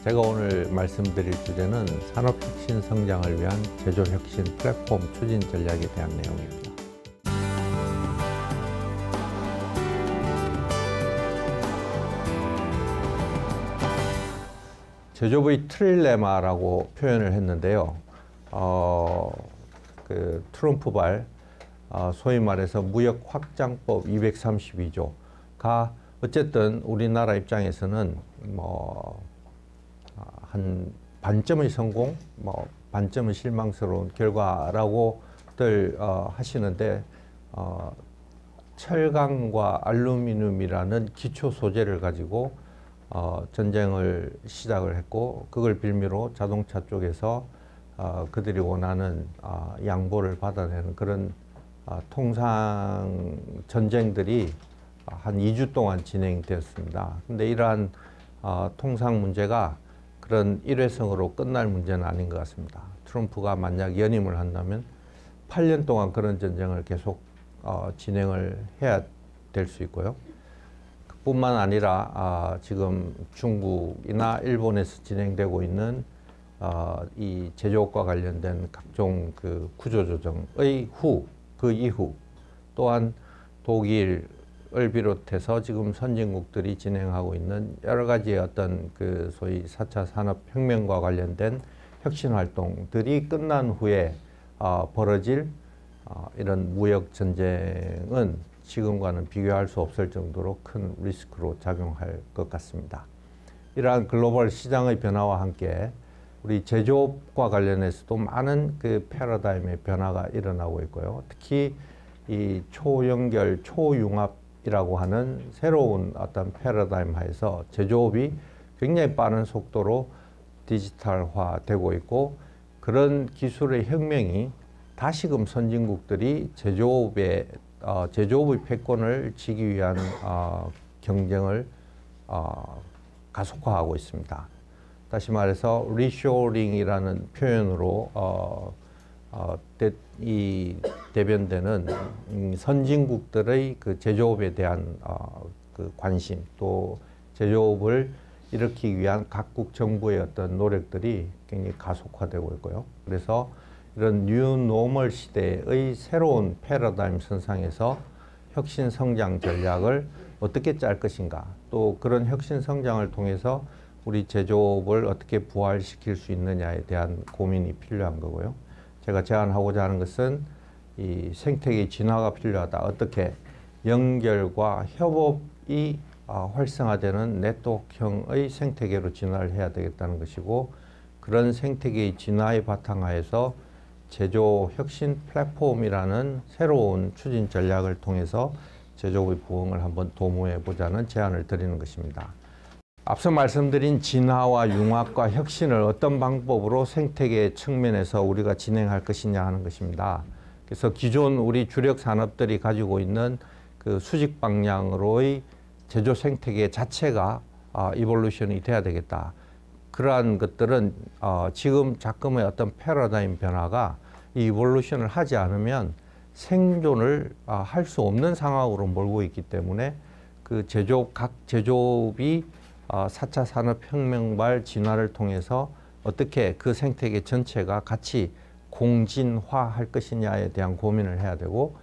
제가 오늘 말씀드릴 주제는 산업혁신 성장을 위한 제조혁신 플랫폼 추진 전략에 대한 내용입니다. 제조부의 트릴레마라고 표현을 했는데요. 트럼프발 소위 말해서 무역 확장법 232조가 어쨌든 우리나라 입장에서는 한 반점의 성공, 반점의 실망스러운 결과라고들 하시는데 철강과 알루미늄이라는 기초 소재를 가지고 전쟁을 시작을 했고 그걸 빌미로 자동차 쪽에서 그들이 원하는 양보를 받아내는 그런 통상 전쟁들이 한 2주 동안 진행되었습니다. 근데 이러한 통상 문제가 그런 일회성으로 끝날 문제는 아닌 것 같습니다. 트럼프가 만약 연임을 한다면 8년 동안 그런 전쟁을 계속 진행을 해야 될 수 있고요. 뿐만 아니라 지금 중국이나 일본에서 진행되고 있는 이 제조업과 관련된 각종 그 구조조정의 그 이후 또한 독일을 비롯해서 지금 선진국들이 진행하고 있는 여러 가지의 어떤 그 소위 4차 산업혁명과 관련된 혁신 활동들이 끝난 후에 벌어질 이런 무역 전쟁은 지금과는 비교할 수 없을 정도로 큰 리스크로 작용할 것 같습니다. 이러한 글로벌 시장의 변화와 함께 우리 제조업과 관련해서도 많은 그 패러다임의 변화가 일어나고 있고요. 특히 이 초연결, 초융합이라고 하는 새로운 어떤 패러다임 하에서 제조업이 굉장히 빠른 속도로 디지털화되고 있고 그런 기술의 혁명이 다시금 선진국들이 제조업의 패권을 쥐기 위한 경쟁을 가속화하고 있습니다. 다시 말해서 리쇼링이라는 표현으로 대변되는 선진국들의 그 제조업에 대한 그 관심 또 제조업을 일으키기 위한 각국 정부의 어떤 노력들이 굉장히 가속화되고 있고요. 그래서 이런 뉴 노멀 시대의 새로운 패러다임 선상에서 혁신 성장 전략을 어떻게 짤 것인가 또 그런 혁신 성장을 통해서 우리 제조업을 어떻게 부활시킬 수 있느냐에 대한 고민이 필요한 거고요. 제가 제안하고자 하는 것은 이 생태계 진화가 필요하다. 어떻게 연결과 협업이 활성화되는 네트워크형의 생태계로 진화를 해야 되겠다는 것이고 그런 생태계의 진화의 바탕하에서 제조 혁신 플랫폼이라는 새로운 추진 전략을 통해서 제조업의 부흥을 한번 도모해 보자는 제안을 드리는 것입니다. 앞서 말씀드린 진화와 융합과 혁신을 어떤 방법으로 생태계 측면에서 우리가 진행할 것이냐 하는 것입니다. 그래서 기존 우리 주력 산업들이 가지고 있는 그 수직 방향으로의 제조 생태계 자체가 이볼루션이 돼야 되겠다. 그러한 것들은 지금 작금의 어떤 패러다임 변화가 이 이볼루션을 하지 않으면 생존을 할 수 없는 상황으로 몰고 있기 때문에 그 각 제조업이 4차 산업혁명발 진화를 통해서 어떻게 그 생태계 전체가 같이 공진화할 것이냐에 대한 고민을 해야 되고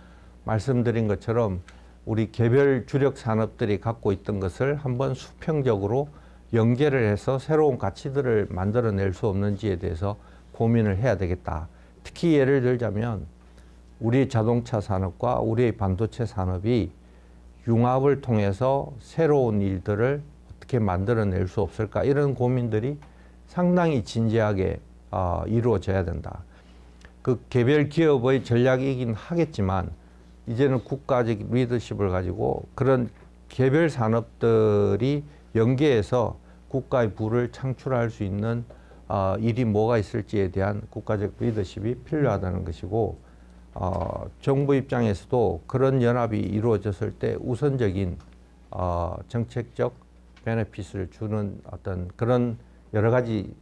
말씀드린 것처럼 우리 개별 주력 산업들이 갖고 있던 것을 한번 수평적으로 연계를 해서 새로운 가치들을 만들어낼 수 없는지에 대해서 고민을 해야 되겠다. 특히 예를 들자면 우리 자동차 산업과 우리의 반도체 산업이 융합을 통해서 새로운 일들을 어떻게 만들어낼 수 없을까 이런 고민들이 상당히 진지하게 이루어져야 된다. 그 개별 기업의 전략이긴 하겠지만 이제는 국가적 리더십을 가지고 그런 개별 산업들이 연계해서 국가의 부를 창출할 수 있는 일이 뭐가 있을지에 대한 국가적 리더십이 필요하다는 것이고 정부 입장에서도 그런 연합이 이루어졌을 때 우선적인 정책적 베네핏을 주는 어떤 그런 여러 가지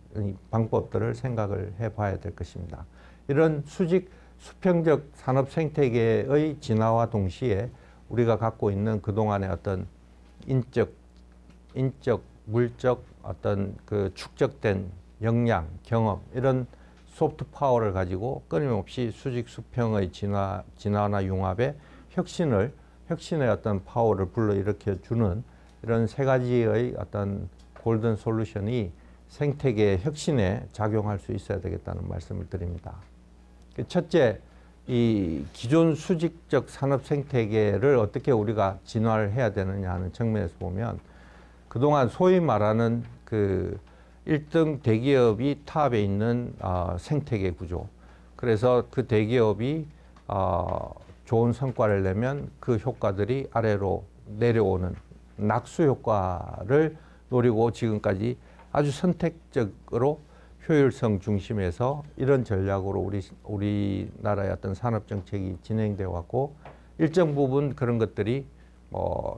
방법들을 생각을 해봐야 될 것입니다. 이런 수평적 산업 생태계의 진화와 동시에 우리가 갖고 있는 그동안의 어떤 인적 물적 어떤 그 축적된 역량, 경험 이런 소프트 파워를 가지고 끊임없이 수직 수평의 진화나 융합에 혁신의 어떤 파워를 불러일으켜 주는 이런 세 가지의 어떤 골든 솔루션이 생태계 혁신에 작용할 수 있어야 되겠다는 말씀을 드립니다. 첫째, 이 기존 수직적 산업 생태계를 어떻게 우리가 진화를 해야 되느냐 하는 측면에서 보면 그동안 소위 말하는 그 1등 대기업이 탑에 있는 생태계 구조. 그래서 그 대기업이 좋은 성과를 내면 그 효과들이 아래로 내려오는 낙수 효과를 노리고 지금까지 아주 선택적으로 효율성 중심에서 이런 전략으로 우리나라의 어떤 산업 정책이 진행되어 왔고 일정 부분 그런 것들이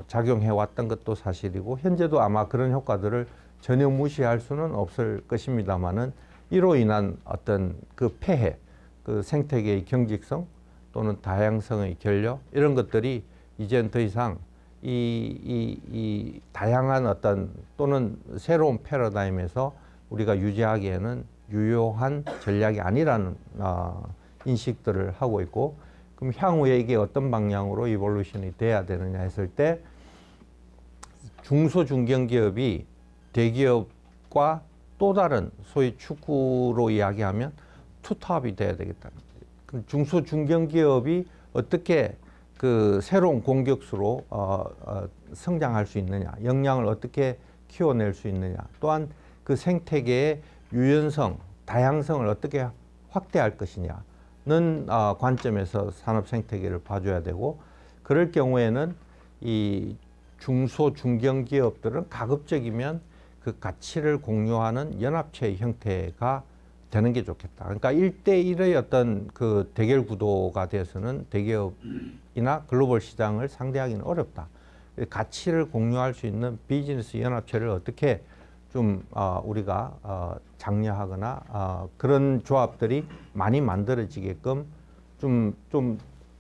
작용해 왔던 것도 사실이고 현재도 아마 그런 효과들을 전혀 무시할 수는 없을 것입니다만은 이로 인한 어떤 그 폐해, 그 생태계의 경직성 또는 다양성의 결여 이런 것들이 이제는 더 이상 이 다양한 어떤 또는 새로운 패러다임에서 우리가 유지하기에는 유효한 전략이 아니라는 인식들을 하고 있고 그럼 향후에 이게 어떤 방향으로 이볼루션이 돼야 되느냐 했을 때 중소중견기업이 대기업과 또 다른 소위 축구로 이야기하면 투탑이 돼야 되겠다는 거예요. 중소중견기업이 어떻게 그 새로운 공격수로 성장할 수 있느냐, 역량을 어떻게 키워낼 수 있느냐, 또한 그 생태계의 유연성, 다양성을 어떻게 확대할 것이냐는 관점에서 산업 생태계를 봐줘야 되고 그럴 경우에는 이 중소중견기업들은 가급적이면 그 가치를 공유하는 연합체의 형태가 되는 게 좋겠다. 그러니까 1대1의 어떤 그 대결 구도가 돼서는 대기업이나 글로벌 시장을 상대하기는 어렵다. 가치를 공유할 수 있는 비즈니스 연합체를 어떻게 좀 우리가 장려하거나 그런 조합들이 많이 만들어지게끔 좀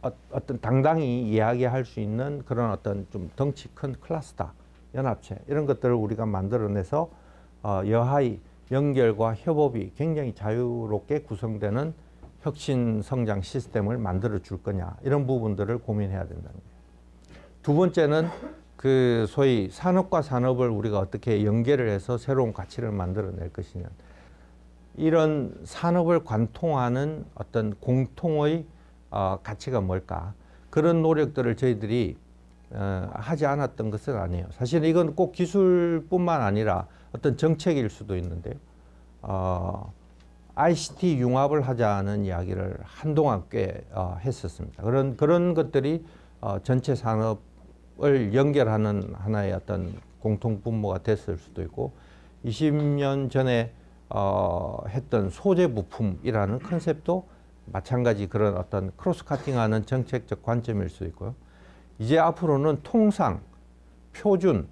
어떤 당당히 이야기할 수 있는 그런 어떤 좀 덩치 큰 클러스터 연합체 이런 것들을 우리가 만들어내서 여하의 연결과 협업이 굉장히 자유롭게 구성되는 혁신 성장 시스템을 만들어 줄 거냐 이런 부분들을 고민해야 된다는 거예요. 두 번째는 그 소위 산업과 산업을 우리가 어떻게 연계를 해서 새로운 가치를 만들어낼 것이냐 이런 산업을 관통하는 어떤 공통의 가치가 뭘까 그런 노력들을 저희들이 하지 않았던 것은 아니에요. 사실 이건 꼭 기술뿐만 아니라 어떤 정책일 수도 있는데요. ICT 융합을 하자는 이야기를 한동안 꽤 했었습니다. 그런 것들이 전체 산업을 연결하는 하나의 어떤 공통 분모가 됐을 수도 있고 20년 전에 했던 소재 부품이라는 컨셉도 마찬가지 그런 어떤 크로스 카팅하는 정책적 관점일 수 있고요. 이제 앞으로는 통상, 표준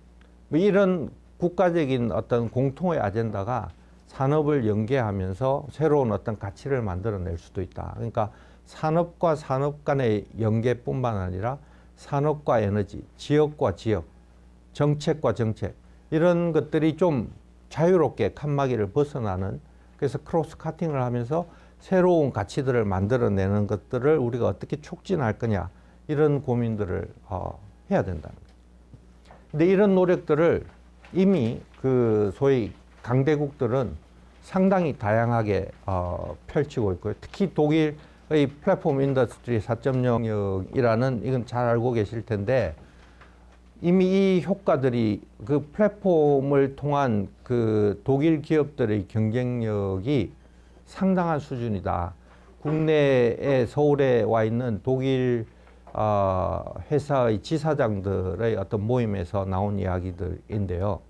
뭐 이런 국가적인 어떤 공통의 아젠다가 산업을 연계하면서 새로운 어떤 가치를 만들어낼 수도 있다. 그러니까 산업과 산업 간의 연계뿐만 아니라 산업과 에너지, 지역과 지역, 정책과 정책 이런 것들이 좀 자유롭게 칸막이를 벗어나는 그래서 크로스 카팅을 하면서 새로운 가치들을 만들어내는 것들을 우리가 어떻게 촉진할 거냐 이런 고민들을 해야 된다는 거예요. 근데 이런 노력들을 이미 그 소위 강대국들은 상당히 다양하게 펼치고 있고요. 특히 독일의 플랫폼 인더스트리 4.0이라는 이건 잘 알고 계실 텐데 이미 이 효과들이 그 플랫폼을 통한 그 독일 기업들의 경쟁력이 상당한 수준이다. 국내에 서울에 와 있는 독일 회사의 지사장들의 어떤 모임에서 나온 이야기들인데요.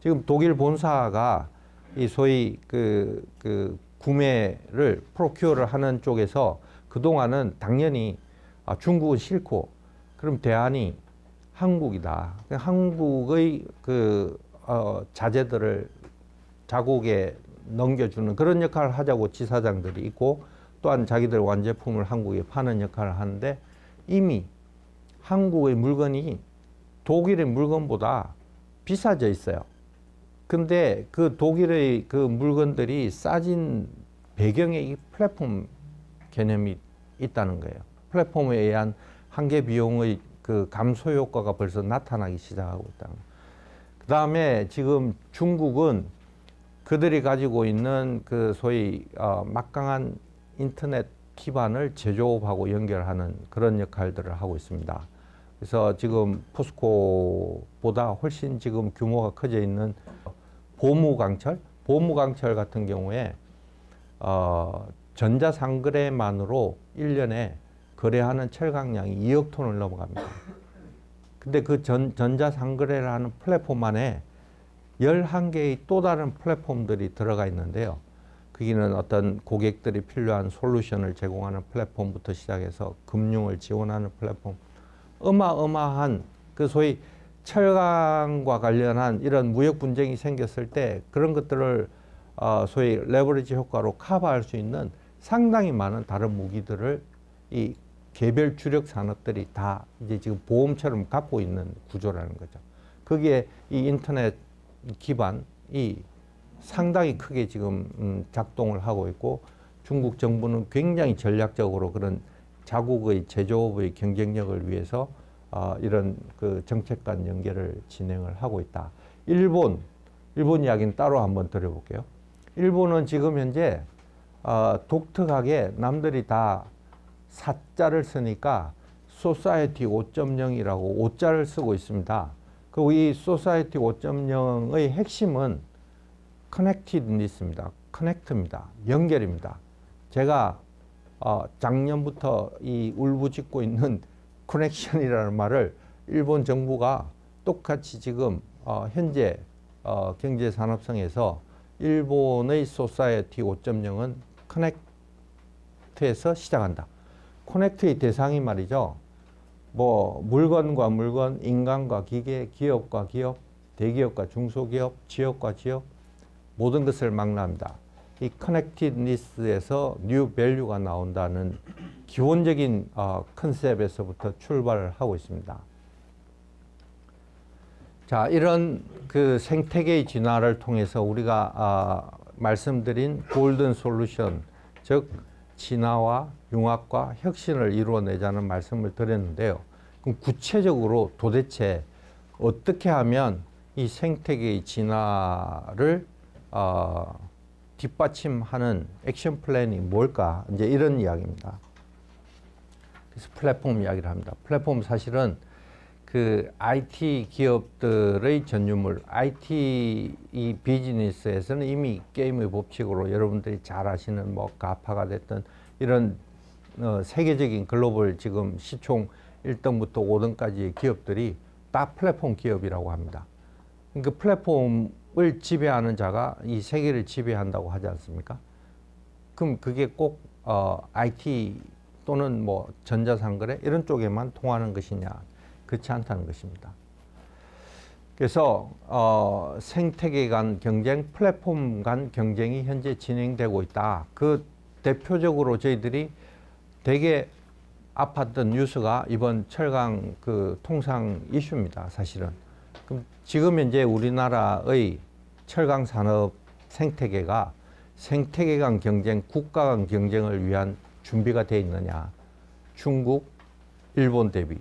지금 독일 본사가 이 소위 그 구매를 프로큐어를 하는 쪽에서 그동안은 당연히 중국은 싫고 그럼 대안이 한국이다. 한국의 그 자재들을 자국에 넘겨주는 그런 역할을 하자고 지사장들이 있고 또한 자기들 완제품을 한국에 파는 역할을 하는데 이미 한국의 물건이 독일의 물건보다 비싸져 있어요. 근데 그 독일의 그 물건들이 싸진 배경에 이 플랫폼 개념이 있다는 거예요. 플랫폼에 의한 한계 비용의 그 감소 효과가 벌써 나타나기 시작하고 있다는 거예요. 그 다음에 지금 중국은 그들이 가지고 있는 그 소위 막강한 인터넷 기반을 제조업하고 연결하는 그런 역할들을 하고 있습니다. 그래서 지금 포스코보다 훨씬 지금 규모가 커져 있는 보무강철 같은 경우에 전자상거래만으로 1년에 거래하는 철강량이 2억 톤을 넘어갑니다. 근데 그 전자상거래를 하는 플랫폼 안에 11개의 또 다른 플랫폼들이 들어가 있는데요. 거기는 어떤 고객들이 필요한 솔루션을 제공하는 플랫폼부터 시작해서 금융을 지원하는 플랫폼, 어마어마한 그 소위 철강과 관련한 이런 무역 분쟁이 생겼을 때 그런 것들을 소위 레버리지 효과로 커버할 수 있는 상당히 많은 다른 무기들을 이 개별 주력 산업들이 다 이제 지금 보험처럼 갖고 있는 구조라는 거죠. 거기에 이 인터넷 기반이 상당히 크게 지금 작동을 하고 있고, 중국 정부는 굉장히 전략적으로 그런 자국의 제조업의 경쟁력을 위해서 이런 그 정책 간 연계를 진행을 하고 있다. 일본 이야기는 따로 한번 드려볼게요. 일본은 지금 현재 독특하게 남들이 다 사자를 쓰니까 소사이어티 5.0이라고 5자를 쓰고 있습니다. 그리고 이 소사이어티 5.0의 핵심은 커넥티드니스입니다. 커넥트입니다. 연결입니다. 제가 작년부터 이 울부짖고 있는 커넥션이라는 말을 일본 정부가 똑같이 지금 현재 경제산업성에서 일본의 소사이어티 5.0은 커넥트에서 시작한다. 커넥트의 대상이 말이죠. 뭐 물건과 물건, 인간과 기계, 기업과 기업, 대기업과 중소기업, 지역과 지역, 모든 것을 망라합니다. 이 커넥티드니스에서 뉴 밸류가 나온다는 기본적인 컨셉에서부터 출발을 하고 있습니다. 자, 이런 그 생태계의 진화를 통해서 우리가 말씀드린 골든 솔루션, 즉 진화와 융합과 혁신을 이루어내자는 말씀을 드렸는데요. 그럼 구체적으로 도대체 어떻게 하면 이 생태계의 진화를 뒷받침하는 액션 플랜이 뭘까? 이제 이런 이야기입니다. 그래서 플랫폼 이야기를 합니다. 플랫폼 사실은 그 IT 기업들의 전유물, IT 이 비즈니스에서는 이미 게임의 법칙으로 여러분들이 잘 아시는 뭐 가파가 됐던 이런 세계적인 글로벌 지금 시총 1등부터 5등까지의 기업들이 다 플랫폼 기업이라고 합니다. 그 플랫폼을 지배하는 자가 이 세계를 지배한다고 하지 않습니까? 그럼 그게 꼭 IT 또는 뭐 전자상거래 이런 쪽에만 통하는 것이냐? 그렇지 않다는 것입니다. 그래서 생태계 간 경쟁, 플랫폼 간 경쟁이 현재 진행되고 있다. 그 대표적으로 저희들이 되게 아팠던 뉴스가 이번 철강 그 통상 이슈입니다. 사실은. 그럼 지금 현재 우리나라의 철강 산업 생태계가 생태계 간 경쟁, 국가 간 경쟁을 위한 준비가 되어 있느냐? 중국, 일본 대비.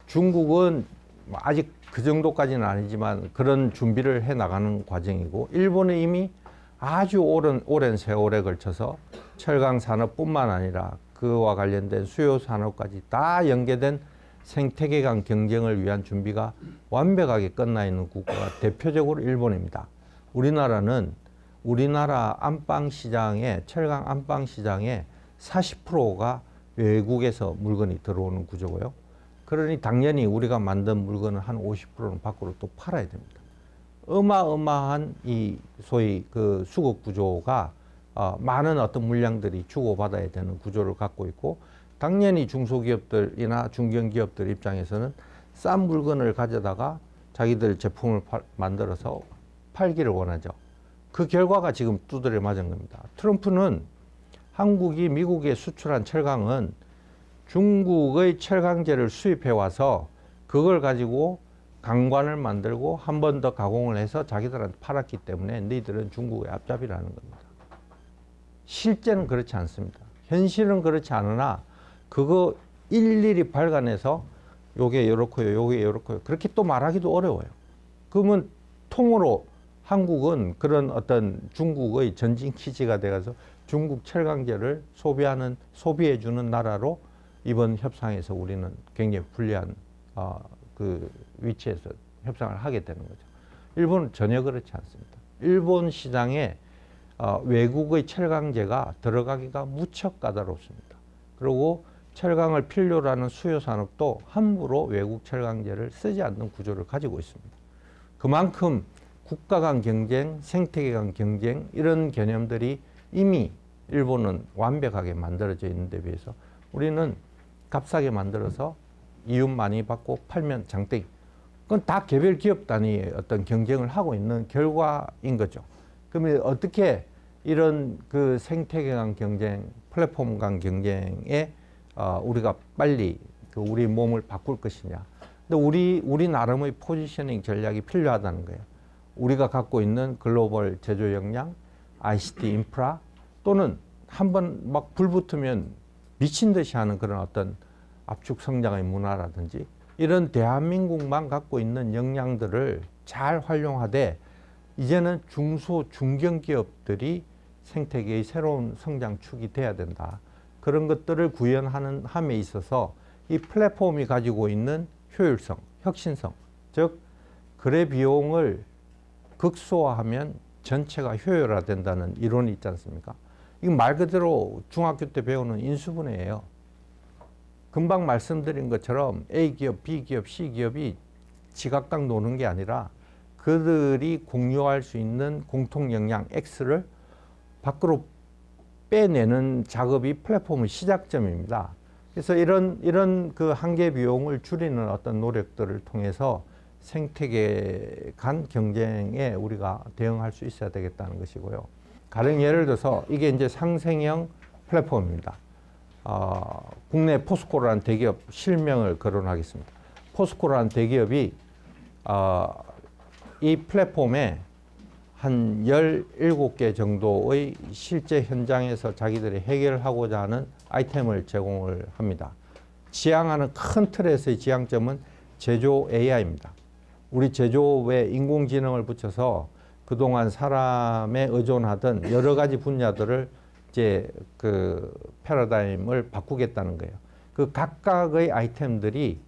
중국은 아직 그 정도까지는 아니지만 그런 준비를 해 나가는 과정이고, 일본은 이미 아주 오랜 세월에 걸쳐서 철강 산업뿐만 아니라 그와 관련된 수요 산업까지 다 연계된 생태계 간 경쟁을 위한 준비가 완벽하게 끝나 있는 국가가 대표적으로 일본입니다. 우리나라는 우리나라 안방 시장에, 철강 안방 시장의 40%가 외국에서 물건이 들어오는 구조고요. 그러니 당연히 우리가 만든 물건은 한 50%는 밖으로 또 팔아야 됩니다. 어마어마한 이 소위 그 수급 구조가 많은 어떤 물량들이 주고받아야 되는 구조를 갖고 있고, 당연히 중소기업들이나 중견기업들 입장에서는 싼 물건을 가져다가 자기들 제품을 만들어서 팔기를 원하죠. 그 결과가 지금 두드려 맞은 겁니다. 트럼프는 한국이 미국에 수출한 철강은 중국의 철강제를 수입해 와서 그걸 가지고 강관을 만들고 한 번 더 가공을 해서 자기들한테 팔았기 때문에 너희들은 중국의 앞잡이라는 겁니다. 실제는 그렇지 않습니다. 현실은 그렇지 않으나 그거 일일이 발간해서 요게 요렇고요, 요게 요렇고요. 그렇게 또 말하기도 어려워요. 그러면 통으로 한국은 그런 어떤 중국의 전진 기지가 돼가서 중국 철강제를 소비해주는 나라로 이번 협상에서 우리는 굉장히 불리한 그 위치에서 협상을 하게 되는 거죠. 일본은 전혀 그렇지 않습니다. 일본 시장에 외국의 철강제가 들어가기가 무척 까다롭습니다. 그리고 철강을 필요로 하는 수요 산업도 함부로 외국 철강제를 쓰지 않는 구조를 가지고 있습니다. 그만큼 국가 간 경쟁, 생태계 간 경쟁 이런 개념들이 이미 일본은 완벽하게 만들어져 있는데 비해서 우리는 값싸게 만들어서 이윤 많이 받고 팔면 장땡이. 그건 다 개별 기업 단위의 어떤 경쟁을 하고 있는 결과인 거죠. 그러면 어떻게 이런 그 생태계 간 경쟁, 플랫폼 간 경쟁에 우리가 빨리 그 우리 몸을 바꿀 것이냐. 근데 우리 나름의 포지셔닝 전략이 필요하다는 거예요. 우리가 갖고 있는 글로벌 제조 역량, ICT 인프라 또는 한번 막 불 붙으면 미친 듯이 하는 그런 어떤 압축 성장의 문화라든지 이런 대한민국만 갖고 있는 역량들을 잘 활용하되 이제는 중소 중견 기업들이 생태계의 새로운 성장축이 돼야 된다. 그런 것들을 구현하는 함에 있어서 이 플랫폼이 가지고 있는 효율성, 혁신성, 즉 거래 비용을 극소화하면 전체가 효율화된다는 이론이 있지 않습니까? 이건 말 그대로 중학교 때 배우는 인수분해예요. 금방 말씀드린 것처럼 A기업, B기업, C기업이 지각각 노는 게 아니라 그들이 공유할 수 있는 공통 역량 X를 밖으로 빼내는 작업이 플랫폼의 시작점입니다. 그래서 이런 그 한계 비용을 줄이는 어떤 노력들을 통해서 생태계 간 경쟁에 우리가 대응할 수 있어야 되겠다는 것이고요. 가령 예를 들어서 이게 이제 상생형 플랫폼입니다. 국내 포스코라는 대기업 실명을 거론하겠습니다. 포스코라는 대기업이 이 플랫폼에 한 17개 정도의 실제 현장에서 자기들이 해결하고자 하는 아이템을 제공을 합니다. 지향하는 큰 틀에서의 지향점은 제조 AI입니다. 우리 제조업에 인공지능을 붙여서 그동안 사람에 의존하던 여러 가지 분야들을 이제 그 패러다임을 바꾸겠다는 거예요. 그 각각의 아이템들이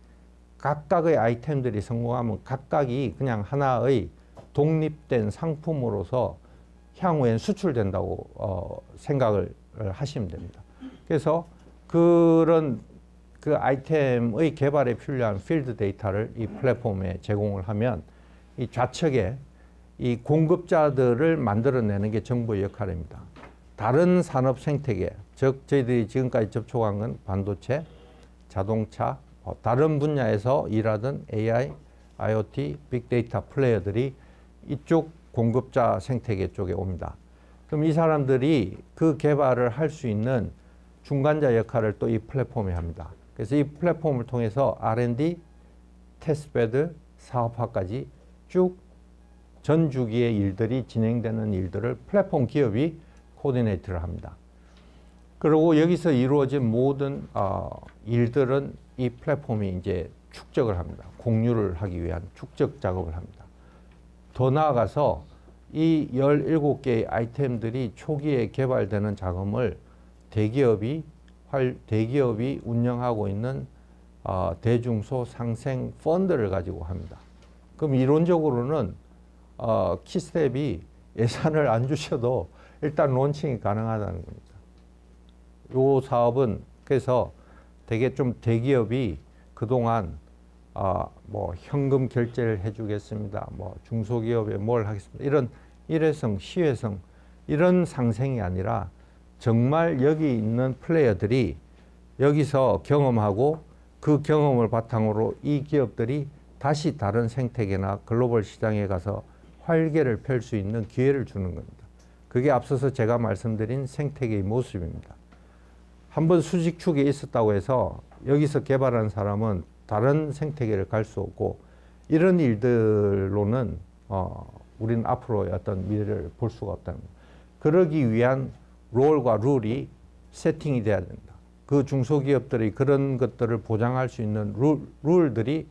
성공하면 각각이 그냥 하나의 독립된 상품으로서 향후엔 수출된다고 생각을 하시면 됩니다. 그래서 그런 그 아이템의 개발에 필요한 필드 데이터를 이 플랫폼에 제공을 하면 이 좌측에 이 공급자들을 만들어내는 게 정부의 역할입니다. 다른 산업 생태계, 즉 저희들이 지금까지 접촉한 건 반도체, 자동차, 다른 분야에서 일하던 AI, IoT, 빅데이터 플레이어들이 이쪽 공급자 생태계 쪽에 옵니다. 그럼 이 사람들이 그 개발을 할 수 있는 중간자 역할을 또 이 플랫폼이 합니다. 그래서 이 플랫폼을 통해서 R&D, 테스트베드, 사업화까지 쭉 전 주기의 일들이 진행되는 일들을 플랫폼 기업이 코디네이트를 합니다. 그리고 여기서 이루어진 모든 일들은 이 플랫폼이 이제 축적을 합니다. 공유를 하기 위한 축적 작업을 합니다. 더 나아가서 이 17개의 아이템들이 초기에 개발되는 자금을 대기업이 운영하고 있는 대중소 상생 펀드를 가지고 합니다. 그럼 이론적으로는 키스텝이 예산을 안 주셔도 일단 론칭이 가능하다는 겁니다. 이 사업은 그래서 되게 좀 대기업이 그동안 뭐 현금 결제를 해주겠습니다. 뭐 중소기업에 뭘 하겠습니다. 이런 일회성, 시회성 이런 상생이 아니라 정말 여기 있는 플레이어들이 여기서 경험하고 그 경험을 바탕으로 이 기업들이 다시 다른 생태계나 글로벌 시장에 가서 활개를 펼 수 있는 기회를 주는 겁니다. 그게 앞서서 제가 말씀드린 생태계의 모습입니다. 한번 수직축에 있었다고 해서 여기서 개발한 사람은 다른 생태계를 갈 수 없고 이런 일들로는 우리는 앞으로 어떤 미래를 볼 수가 없다는 거예요. 그러기 위한 롤과 룰이 세팅이 돼야 된다. 그 중소기업들이 그런 것들을 보장할 수 있는 룰들이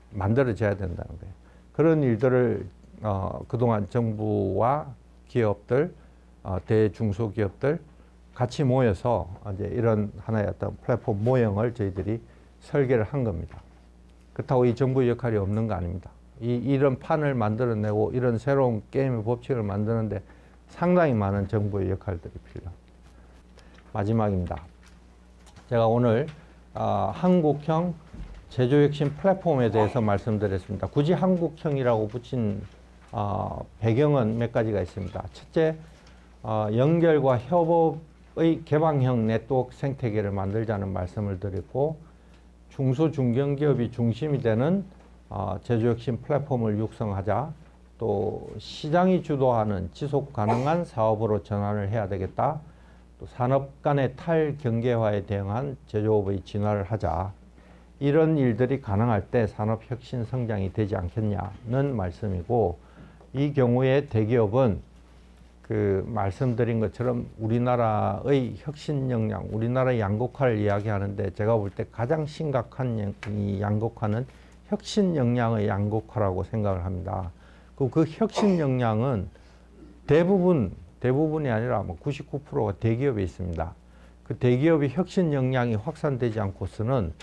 만들어져야 된다는 거예요. 그런 일들을 그동안 정부와 기업들, 대중소기업들 같이 모여서 이제 이런 하나의 어떤 플랫폼 모형을 저희들이 설계를 한 겁니다. 그렇다고 이 정부의 역할이 없는 거 아닙니다. 이런 판을 만들어내고 이런 새로운 게임의 법칙을 만드는데 상당히 많은 정부의 역할들이 필요합니다. 마지막입니다. 제가 오늘 한국형 제조혁신 플랫폼에 대해서 말씀드렸습니다. 굳이 한국형이라고 붙인 배경은 몇 가지가 있습니다. 첫째, 연결과 협업의 개방형 네트워크 생태계를 만들자는 말씀을 드렸고, 중소 중견기업이 중심이 되는 제조혁신 플랫폼을 육성하자, 또 시장이 주도하는 지속 가능한 사업으로 전환을 해야 되겠다, 또 산업 간의 탈경계화에 대응한 제조업의 진화를 하자, 이런 일들이 가능할 때 산업혁신 성장이 되지 않겠냐는 말씀이고, 이 경우에 대기업은 그 말씀드린 것처럼 우리나라의 혁신 역량, 우리나라의 양극화를 이야기하는데 제가 볼 때 가장 심각한 이 양극화는 혁신 역량의 양극화라고 생각을 합니다. 그 혁신 역량은 대부분이 아니라 99%가 대기업에 있습니다. 그 대기업의 혁신 역량이 확산되지 않고서는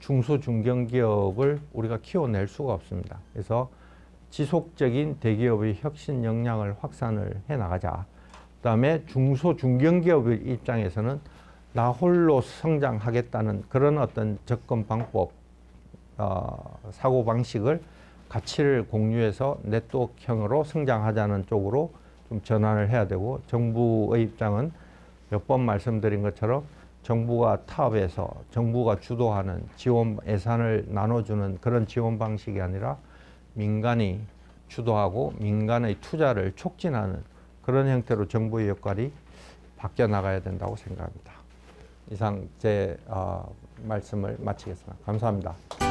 중소 중견기업을 우리가 키워낼 수가 없습니다. 그래서 지속적인 대기업의 혁신 역량을 확산을 해 나가자. 그다음에 중소 중견기업의 입장에서는 나 홀로 성장하겠다는 그런 어떤 접근 방법, 사고 방식을 가치를 공유해서 네트워크형으로 성장하자는 쪽으로 좀 전환을 해야 되고, 정부의 입장은 몇 번 말씀드린 것처럼 정부가 타업해서 정부가 주도하는 지원 예산을 나눠주는 그런 지원 방식이 아니라 민간이 주도하고 민간의 투자를 촉진하는 그런 형태로 정부의 역할이 바뀌어 나가야 된다고 생각합니다. 이상 제 말씀을 마치겠습니다. 감사합니다.